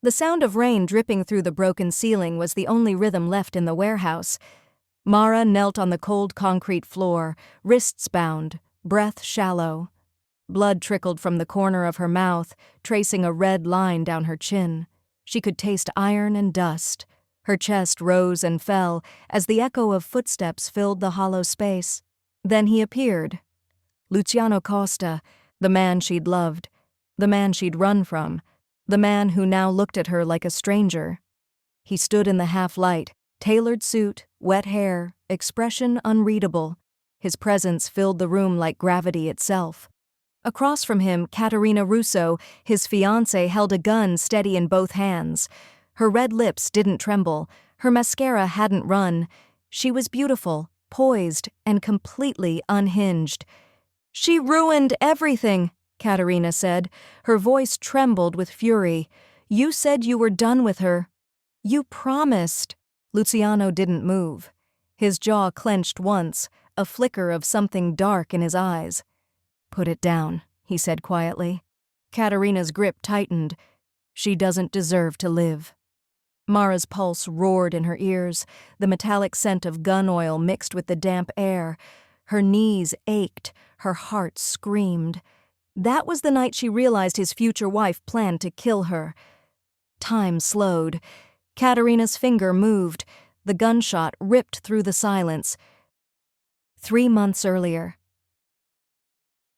The sound of rain dripping through the broken ceiling was the only rhythm left in the warehouse. Mara knelt on the cold concrete floor, wrists bound, breath shallow. Blood trickled from the corner of her mouth, tracing a red line down her chin. She could taste iron and dust. Her chest rose and fell as the echo of footsteps filled the hollow space. Then he appeared. Luciano Costa, the man she'd loved, the man she'd run from, the man who now looked at her like a stranger. He stood in the half-light, tailored suit, wet hair, expression unreadable. His presence filled the room like gravity itself. Across from him, Caterina Russo, his fiancée, held a gun steady in both hands. Her red lips didn't tremble, her mascara hadn't run. She was beautiful, poised, and completely unhinged. "She ruined everything," Caterina said. Her voice trembled with fury. "You said you were done with her. You promised." Luciano didn't move. His jaw clenched once, a flicker of something dark in his eyes. "Put it down," he said quietly. Caterina's grip tightened. "She doesn't deserve to live." Mara's pulse roared in her ears, the metallic scent of gun oil mixed with the damp air. Her knees ached, her heart screamed. That was the night she realized his future wife planned to kill her. Time slowed. Caterina's finger moved. The gunshot ripped through the silence. 3 months earlier.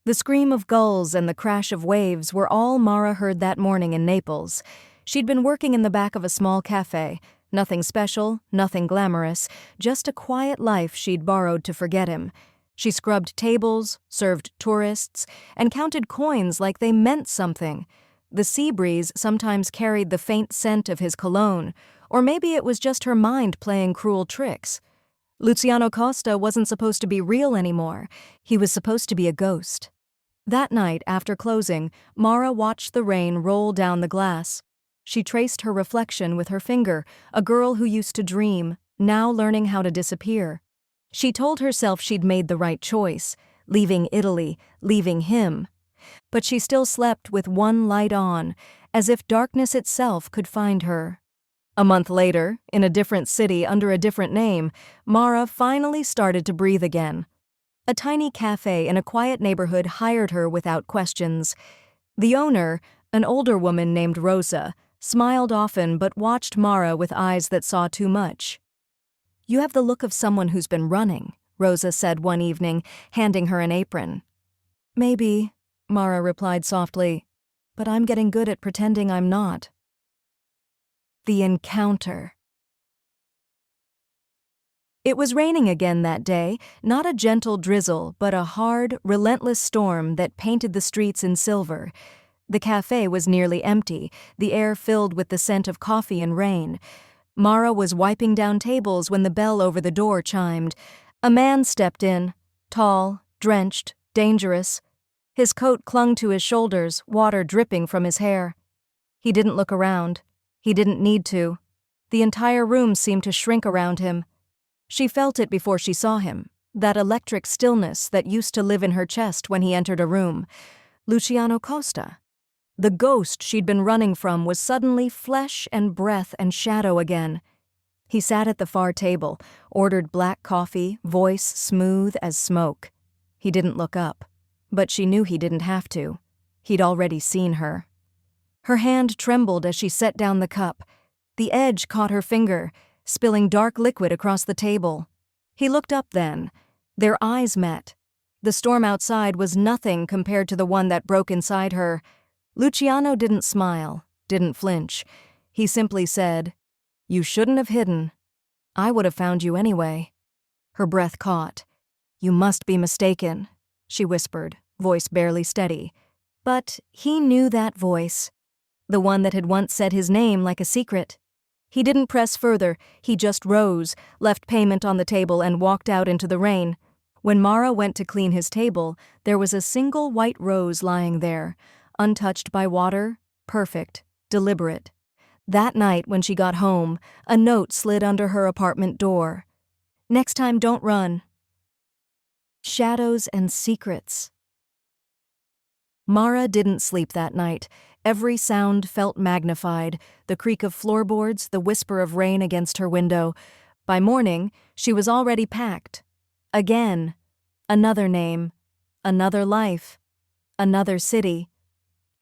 The scream of gulls and the crash of waves were all Mara heard that morning in Naples. She'd been working in the back of a small cafe. Nothing special, nothing glamorous, just a quiet life she'd borrowed to forget him. She scrubbed tables, served tourists, and counted coins like they meant something. The sea breeze sometimes carried the faint scent of his cologne, or maybe it was just her mind playing cruel tricks. Luciano Costa wasn't supposed to be real anymore. He was supposed to be a ghost. That night, after closing, Mara watched the rain roll down the glass. She traced her reflection with her finger, a girl who used to dream, now learning how to disappear. She told herself she'd made the right choice, leaving Italy, leaving him. But she still slept with one light on, as if darkness itself could find her. A month later, in a different city under a different name, Mara finally started to breathe again. A tiny cafe in a quiet neighborhood hired her without questions. The owner, an older woman named Rosa, smiled often but watched Mara with eyes that saw too much. "You have the look of someone who's been running," Rosa said one evening, handing her an apron. "Maybe," Mara replied softly, "but I'm getting good at pretending I'm not." The encounter. It was raining again that day, not a gentle drizzle, but a hard, relentless storm that painted the streets in silver. The cafe was nearly empty, the air filled with the scent of coffee and rain. Mara was wiping down tables when the bell over the door chimed. A man stepped in, tall, drenched, dangerous. His coat clung to his shoulders, water dripping from his hair. He didn't look around. He didn't need to. The entire room seemed to shrink around him. She felt it before she saw him, that electric stillness that used to live in her chest when he entered a room. Luciano Costa. The ghost she'd been running from was suddenly flesh and breath and shadow again. He sat at the far table, ordered black coffee, voice smooth as smoke. He didn't look up, but she knew he didn't have to. He'd already seen her. Her hand trembled as she set down the cup. The edge caught her finger, spilling dark liquid across the table. He looked up then. Their eyes met. The storm outside was nothing compared to the one that broke inside her. Luciano didn't smile, didn't flinch. He simply said, "You shouldn't have hidden. I would have found you anyway." Her breath caught. "You must be mistaken," she whispered, voice barely steady. But he knew that voice, the one that had once said his name like a secret. He didn't press further, he just rose, left payment on the table and walked out into the rain. When Mara went to clean his table, there was a single white rose lying there, untouched by water, perfect, deliberate. That night when she got home, a note slid under her apartment door. "Next time don't run." Shadows and secrets. Mara didn't sleep that night. Every sound felt magnified, the creak of floorboards, the whisper of rain against her window. By morning, she was already packed. Again. Another name. Another life. Another city.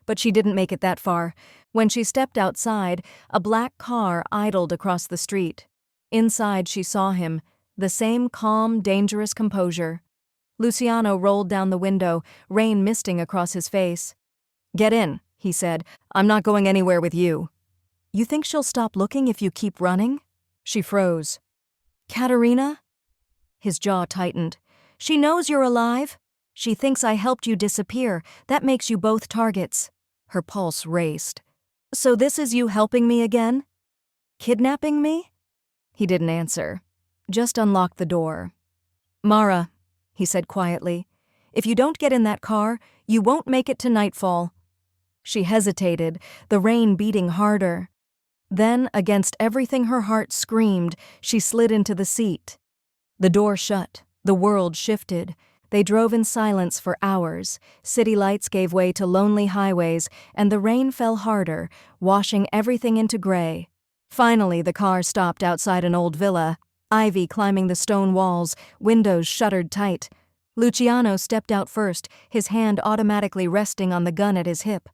But she didn't make it that far. When she stepped outside, a black car idled across the street. Inside, she saw him, the same calm, dangerous composure. Luciano rolled down the window, rain misting across his face. "Get in," he said. "I'm not going anywhere with you." "You think she'll stop looking if you keep running?" She froze. "Caterina?" His jaw tightened. "She knows you're alive. She thinks I helped you disappear. That makes you both targets." Her pulse raced. "So this is you helping me again? Kidnapping me?" He didn't answer. Just unlocked the door. "Mara," he said quietly, "if you don't get in that car, you won't make it to nightfall." She hesitated, the rain beating harder. Then, against everything her heart screamed, she slid into the seat. The door shut. The world shifted. They drove in silence for hours. City lights gave way to lonely highways, and the rain fell harder, washing everything into gray. Finally, the car stopped outside an old villa, ivy climbing the stone walls, windows shuttered tight. Luciano stepped out first, his hand automatically resting on the gun at his hip.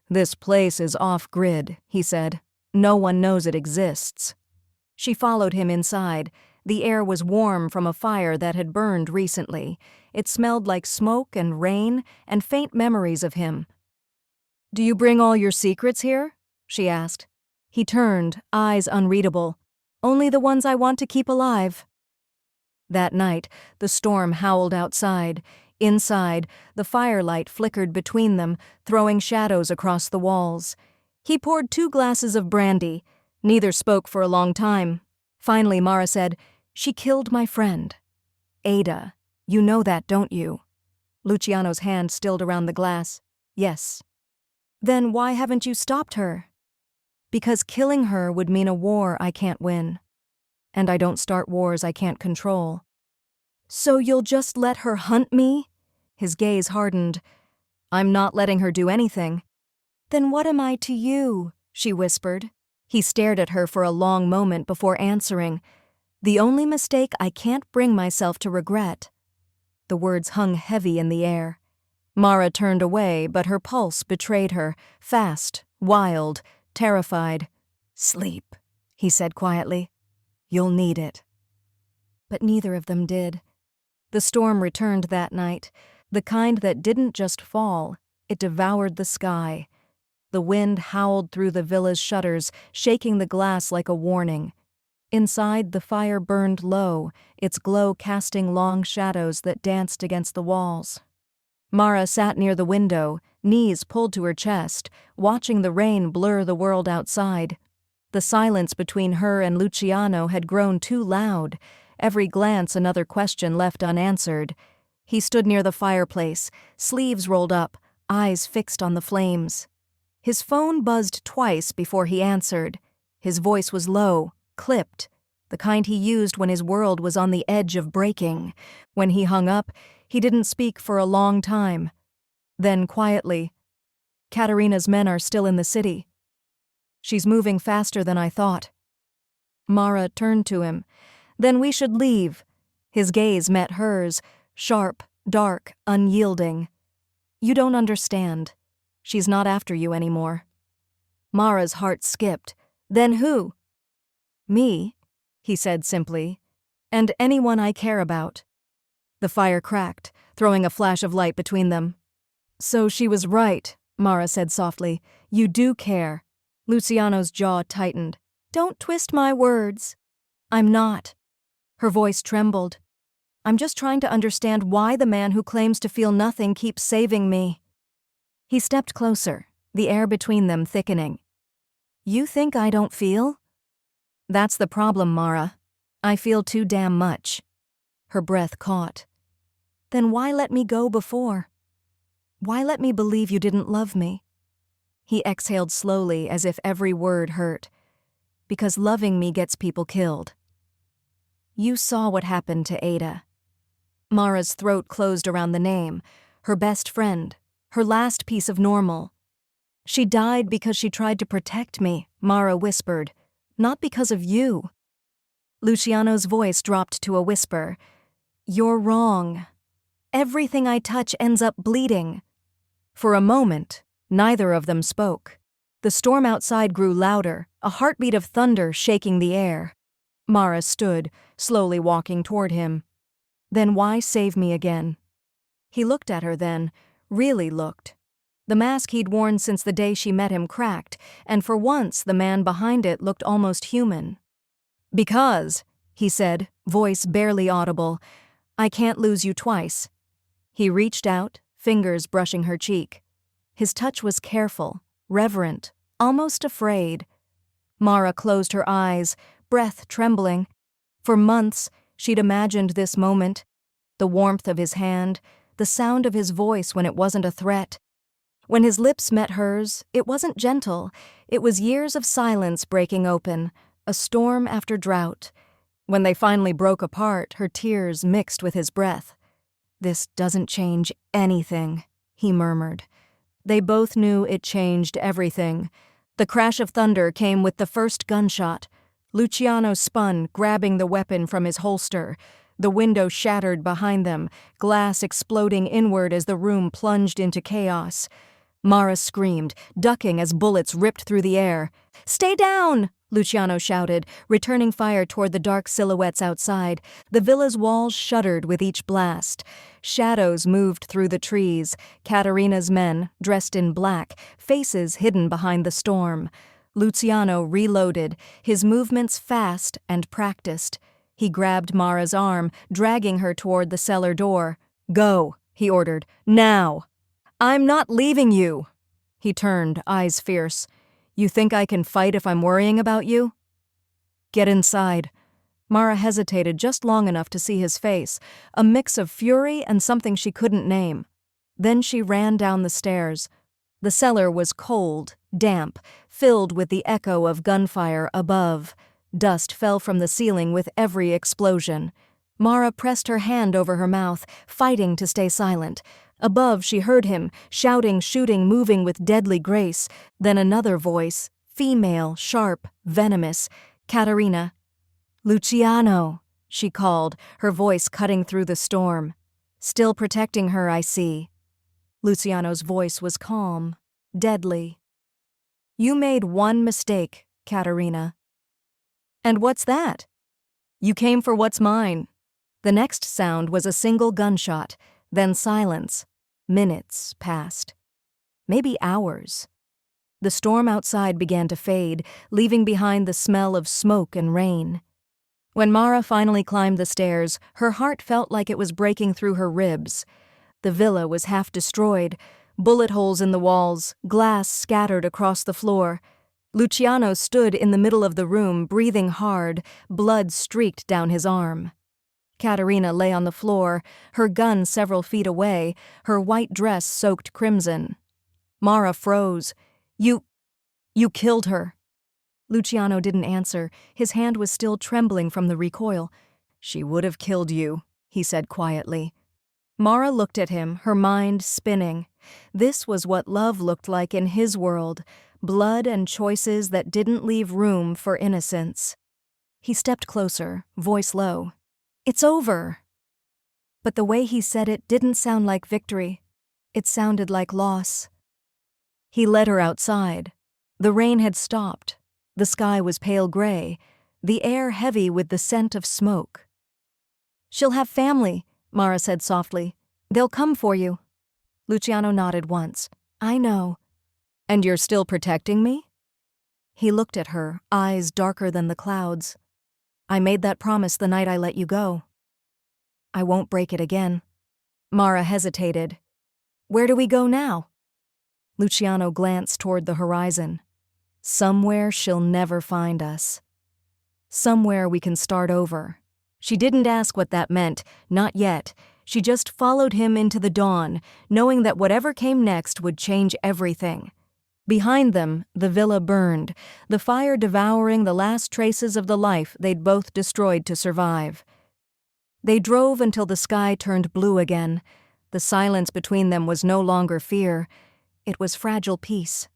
"This place is off-grid," he said. "No one knows it exists." She followed him inside. The air was warm from a fire that had burned recently. It smelled like smoke and rain and faint memories of him. "Do you bring all your secrets here?" she asked. He turned, eyes unreadable. "Only the ones I want to keep alive." That night, the storm howled outside. Inside, the firelight flickered between them, throwing shadows across the walls. He poured 2 glasses of brandy. Neither spoke for a long time. Finally, Mara said, "She killed my friend. Ada. You know that, don't you?" Luciano's hand stilled around the glass. "Yes." "Then why haven't you stopped her?" "Because killing her would mean a war I can't win. And I don't start wars I can't control." "So you'll just let her hunt me?" His gaze hardened. "I'm not letting her do anything." "Then what am I to you?" she whispered. He stared at her for a long moment before answering. "The only mistake I can't bring myself to regret." The words hung heavy in the air. Mara turned away, but her pulse betrayed her, fast, wild, terrified. "Sleep," he said quietly. "You'll need it." But neither of them did. The storm returned that night, the kind that didn't just fall, it devoured the sky. The wind howled through the villa's shutters, shaking the glass like a warning. Inside, the fire burned low, its glow casting long shadows that danced against the walls. Mara sat near the window, knees pulled to her chest, watching the rain blur the world outside. The silence between her and Luciano had grown too loud, every glance another question left unanswered. He stood near the fireplace, sleeves rolled up, eyes fixed on the flames. His phone buzzed twice before he answered. His voice was low, clipped, the kind he used when his world was on the edge of breaking. When he hung up, he didn't speak for a long time. Then, quietly, "Caterina's men are still in the city. She's moving faster than I thought." Mara turned to him. "Then we should leave." His gaze met hers, sharp, dark, unyielding. "You don't understand. She's not after you anymore." Mara's heart skipped. "Then who?" "Me," he said simply, "and anyone I care about." The fire cracked, throwing a flash of light between them. "So she was right," Mara said softly. "You do care." Luciano's jaw tightened. "Don't twist my words." "I'm not." Her voice trembled. "I'm just trying to understand why the man who claims to feel nothing keeps saving me." He stepped closer, the air between them thickening. "You think I don't feel?" "That's the problem, Mara. I feel too damn much." Her breath caught. "Then why let me go before? Why let me believe you didn't love me?" He exhaled slowly as if every word hurt. "Because loving me gets people killed." "You saw what happened to Ada." Mara's throat closed around the name, her best friend, her last piece of normal. She died because she tried to protect me, Mara whispered. Not because of you. Luciano's voice dropped to a whisper. You're wrong. Everything I touch ends up bleeding. For a moment, neither of them spoke. The storm outside grew louder, a heartbeat of thunder shaking the air. Mara stood, slowly walking toward him. Then why save me again? He looked at her then, really looked. The mask he'd worn since the day she met him cracked, and for once the man behind it looked almost human. Because, he said, voice barely audible, I can't lose you twice. He reached out, fingers brushing her cheek. His touch was careful, reverent, almost afraid. Mara closed her eyes, breath trembling. For months, she'd imagined this moment, the warmth of his hand, the sound of his voice when it wasn't a threat. When his lips met hers, it wasn't gentle. It was years of silence breaking open, a storm after drought. When they finally broke apart, her tears mixed with his breath. This doesn't change anything, he murmured. They both knew it changed everything. The crash of thunder came with the first gunshot. Luciano spun, grabbing the weapon from his holster. The window shattered behind them, glass exploding inward as the room plunged into chaos. Mara screamed, ducking as bullets ripped through the air. "Stay down!" Luciano shouted, returning fire toward the dark silhouettes outside. The villa's walls shuddered with each blast. Shadows moved through the trees, Caterina's men, dressed in black, faces hidden behind the storm. Luciano reloaded, his movements fast and practiced. He grabbed Mara's arm, dragging her toward the cellar door. "Go," he ordered. "Now!" "I'm not leaving you!" He turned, eyes fierce. "You think I can fight if I'm worrying about you?" "Get inside." Mara hesitated just long enough to see his face, a mix of fury and something she couldn't name. Then she ran down the stairs. The cellar was cold, damp, filled with the echo of gunfire above. Dust fell from the ceiling with every explosion. Mara pressed her hand over her mouth, fighting to stay silent. Above, she heard him, shouting, shooting, moving with deadly grace. Then another voice, female, sharp, venomous. Caterina. "Luciano," she called, her voice cutting through the storm. "Still protecting her, I see." Luciano's voice was calm, deadly. "You made one mistake, Caterina." "And what's that?" "You came for what's mine." The next sound was a single gunshot, then silence. Minutes passed. Maybe hours. The storm outside began to fade, leaving behind the smell of smoke and rain. When Mara finally climbed the stairs, her heart felt like it was breaking through her ribs. The villa was half destroyed, bullet holes in the walls, glass scattered across the floor. Luciano stood in the middle of the room, breathing hard, blood streaked down his arm. Caterina lay on the floor, her gun several feet away, her white dress soaked crimson. Mara froze. You killed her." Luciano didn't answer. His hand was still trembling from the recoil. "She would have killed you," he said quietly. Mara looked at him, her mind spinning. This was what love looked like in his world, blood and choices that didn't leave room for innocence. He stepped closer, voice low. "It's over." But the way he said it didn't sound like victory. It sounded like loss. He led her outside. The rain had stopped. The sky was pale gray, the air heavy with the scent of smoke. "She'll have family," Mara said softly. "They'll come for you." Luciano nodded once. "I know." "And you're still protecting me?" He looked at her, eyes darker than the clouds. "I made that promise the night I let you go. I won't break it again." Mara hesitated. "Where do we go now?" Luciano glanced toward the horizon. "Somewhere she'll never find us. Somewhere we can start over." She didn't ask what that meant, not yet. She just followed him into the dawn, knowing that whatever came next would change everything. Behind them, the villa burned, the fire devouring the last traces of the life they'd both destroyed to survive. They drove until the sky turned blue again. The silence between them was no longer fear. It was fragile peace.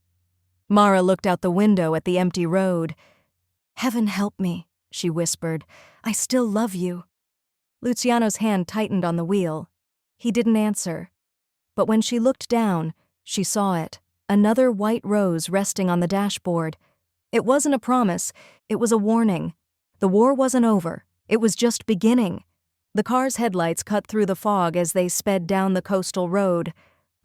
Mara looked out the window at the empty road. "Heaven help me," she whispered. "I still love you." Luciano's hand tightened on the wheel. He didn't answer. But when she looked down, she saw it, another white rose resting on the dashboard. It wasn't a promise, it was a warning. The war wasn't over, it was just beginning. The car's headlights cut through the fog as they sped down the coastal road.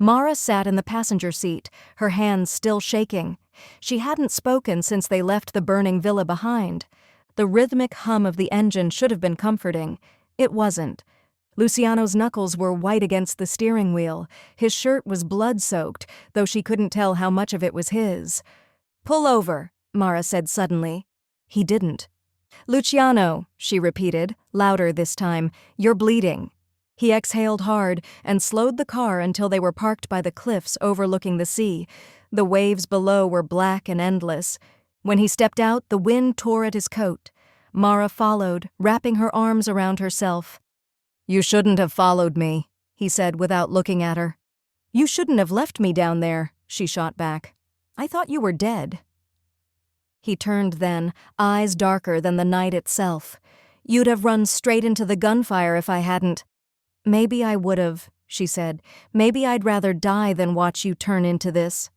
Mara sat in the passenger seat, her hands still shaking. She hadn't spoken since they left the burning villa behind. The rhythmic hum of the engine should have been comforting. It wasn't. Luciano's knuckles were white against the steering wheel. His shirt was blood-soaked, though she couldn't tell how much of it was his. "Pull over," Mara said suddenly. He didn't. "Luciano," she repeated, louder this time, "you're bleeding." He exhaled hard and slowed the car until they were parked by the cliffs overlooking the sea. The waves below were black and endless. When he stepped out, the wind tore at his coat. Mara followed, wrapping her arms around herself. "You shouldn't have followed me," he said without looking at her. "You shouldn't have left me down there," she shot back. "I thought you were dead." He turned then, eyes darker than the night itself. "You'd have run straight into the gunfire if I hadn't." "Maybe I would have," she said. "Maybe I'd rather die than watch you turn into this."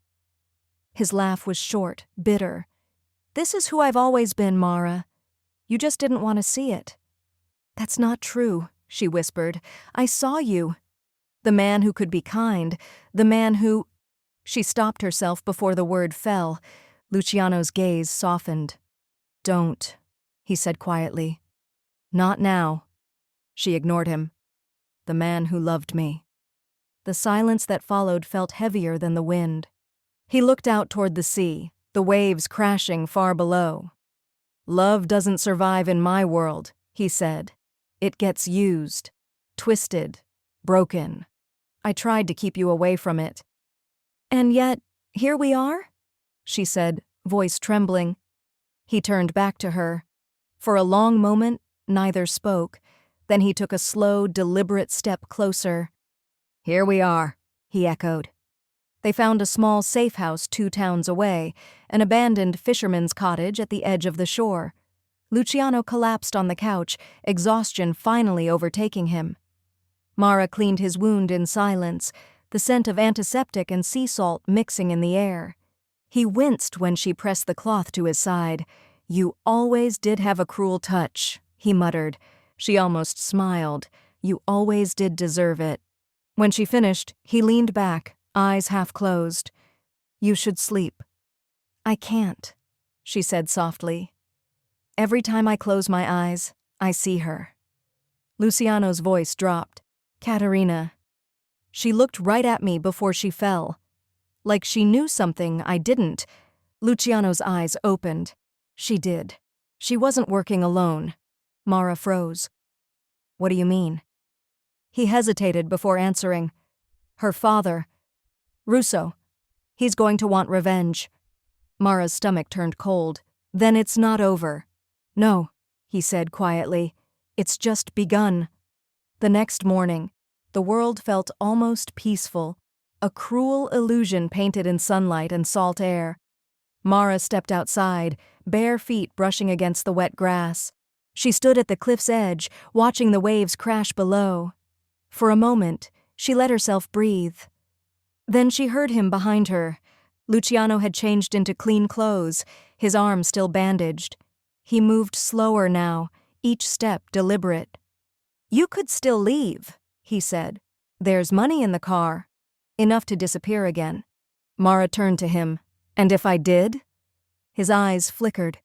His laugh was short, bitter. "This is who I've always been, Mara. You just didn't want to see it." "That's not true," she whispered. "I saw you. The man who could be kind, the man who—" She stopped herself before the word fell. Luciano's gaze softened. "Don't," he said quietly. "Not now." She ignored him. "The man who loved me." The silence that followed felt heavier than the wind. He looked out toward the sea, the waves crashing far below. "Love doesn't survive in my world," he said. "It gets used, twisted, broken. I tried to keep you away from it." "And yet, here we are?" she said, voice trembling. He turned back to her. For a long moment, neither spoke. Then he took a slow, deliberate step closer. "Here we are," he echoed. They found a small safe house 2 towns away, an abandoned fisherman's cottage at the edge of the shore. Luciano collapsed on the couch, exhaustion finally overtaking him. Mara cleaned his wound in silence, the scent of antiseptic and sea salt mixing in the air. He winced when she pressed the cloth to his side. "You always did have a cruel touch," he muttered. She almost smiled. "You always did deserve it." When she finished, he leaned back, eyes half closed. "You should sleep." "I can't," she said softly. "Every time I close my eyes, I see her." Luciano's voice dropped. "Caterina." She looked right at me before she fell. Like she knew something I didn't. Luciano's eyes opened. She did. She wasn't working alone. Mara froze. "What do you mean?" He hesitated before answering. "Her father. Russo. He's going to want revenge." Mara's stomach turned cold. "Then it's not over." "No," he said quietly. "It's just begun." The next morning, the world felt almost peaceful, a cruel illusion painted in sunlight and salt air. Mara stepped outside, bare feet brushing against the wet grass. She stood at the cliff's edge, watching the waves crash below. For a moment, she let herself breathe. Then she heard him behind her. Luciano had changed into clean clothes, his arm still bandaged. He moved slower now, each step deliberate. "You could still leave," he said. "There's money in the car." Enough to disappear again. Mara turned to him. "And if I did?" His eyes flickered,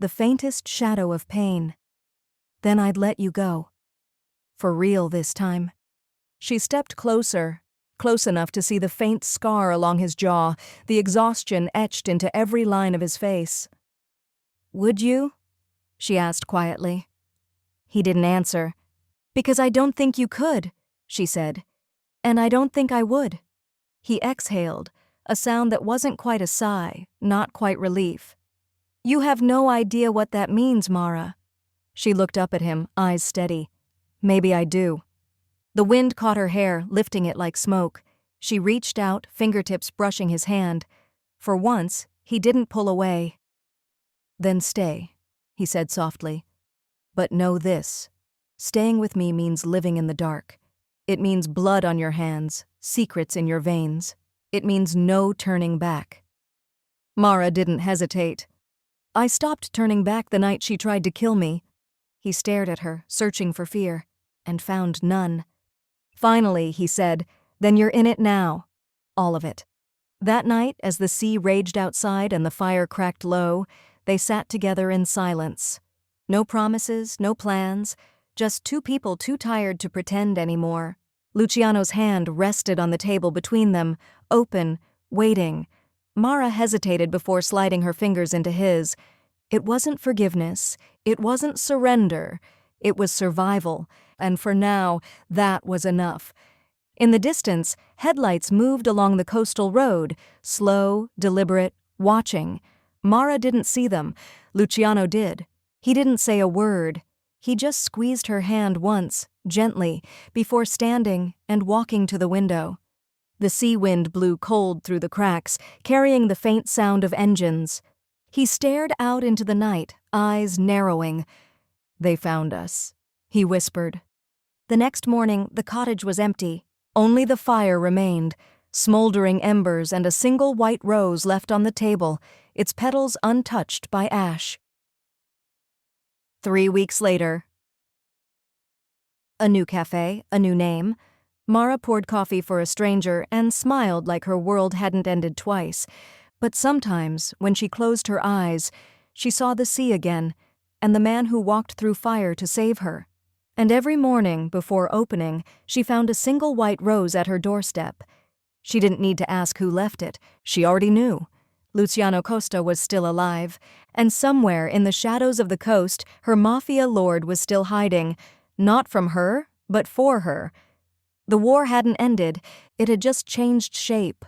the faintest shadow of pain. "Then I'd let you go. For real this time." She stepped closer, close enough to see the faint scar along his jaw, the exhaustion etched into every line of his face. "Would you?" she asked quietly. He didn't answer. "Because I don't think you could," she said. "And I don't think I would." He exhaled, a sound that wasn't quite a sigh, not quite relief. "You have no idea what that means, Mara." She looked up at him, eyes steady. "Maybe I do." The wind caught her hair, lifting it like smoke. She reached out, fingertips brushing his hand. For once, He didn't pull away. "Then stay," he said softly. "But know this. Staying with me means living in the dark. It means blood on your hands, secrets in your veins. It means no turning back." Mara didn't hesitate. "I stopped turning back the night she tried to kill me." He stared at her, searching for fear, and found none. Finally, he said, "Then you're in it now. All of it." That night, as the sea raged outside and the fire cracked low, they sat together in silence. No promises, no plans, just two people too tired to pretend anymore. Luciano's hand rested on the table between them, open, waiting. Mara hesitated before sliding her fingers into his. It wasn't forgiveness, it wasn't surrender, it was survival, and for now, that was enough. In the distance, headlights moved along the coastal road, slow, deliberate, watching. Mara didn't see them. Luciano did. He didn't say a word. He just squeezed her hand once, gently, before standing and walking to the window. The sea wind blew cold through the cracks, carrying the faint sound of engines. He stared out into the night, eyes narrowing. "They found us," he whispered. The next morning, the cottage was empty. Only the fire remained, smoldering embers and a single white rose left on the table, its petals untouched by ash. 3 weeks later. A new cafe, a new name. Mara poured coffee for a stranger and smiled like her world hadn't ended twice. But sometimes, when she closed her eyes, she saw the sea again, and the man who walked through fire to save her. And every morning, before opening, she found a single white rose at her doorstep. She didn't need to ask who left it. She already knew. Luciano Costa was still alive, and somewhere in the shadows of the coast, her mafia lord was still hiding, not from her, but for her. The war hadn't ended, it had just changed shape.